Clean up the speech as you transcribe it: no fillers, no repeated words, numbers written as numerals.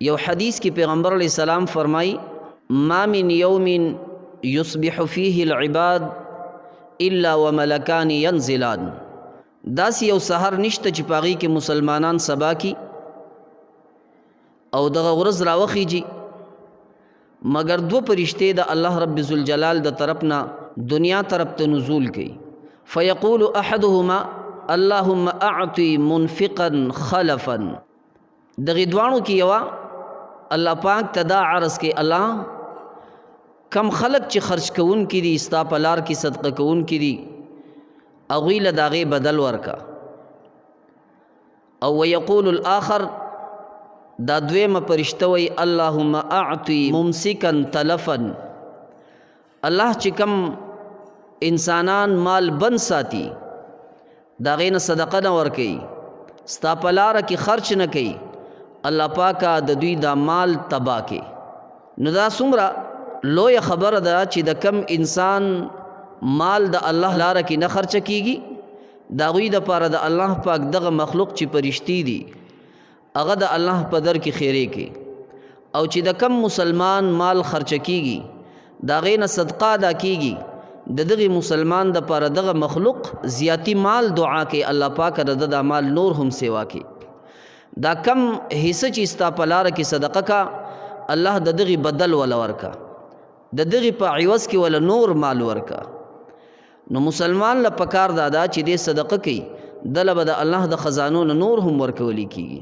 یو حدیث کی پیغمبر علیہ السلام فرمائی ما من یوم یصبح فیه العباد الا وملکان ینزلان، داسی یو سحر نشته چې پاغي کې مسلمانان سبا کی او دغه ورځ راوخیږي مگر دو فرشتے د الله رب ذوالجلال د طرفنا دنیا طرف ته نزول کوي. فیقول احدهما اللهم اعطي منفقا خلفا، دغه دوانو کې یوا الله پاک تدا عرض کې الله کم خلق چې خرج کوون کې دي ستا په لار کې صدقه کوون کې دي اغوی له داغه بدل ورکا. او ويقول الاخر دا دویمه فرشته وی اللهم اعطي ممسكا تلفا، الله چې کم انسانان مال بند ساتي داغه نه صدقه نه ورکي ستا په لار کې خرچ نه کوي الله پاکه د دوی دا مال تبا کې. نو دا څومره لوی خبره ده چې د کم انسان مال د الله لار کې نه خرچ کیږي دا غوی د پاره د الله پاک دغه مخلوق چې پرشتي دي هغه د الله په در کې خیره کې، او چې د کم مسلمان مال خرچ کیږي دا غي نه صدقه ادا کیږي د دغه مسلمان د پاره دغه مخلوق زیاتی مال دعا کې الله پاک د مال نور هم سیوا کې. دا کم حصہ چې ستا په لار کې صدقه کا الله د دغه بدل ولا ورکا، د دغه په عوض کې ولا نور مال ورکا. نو مسلمان له پکار دادا چې دې صدقه کوي دله به د الله د خزانو نور هم ورکولی کیږي.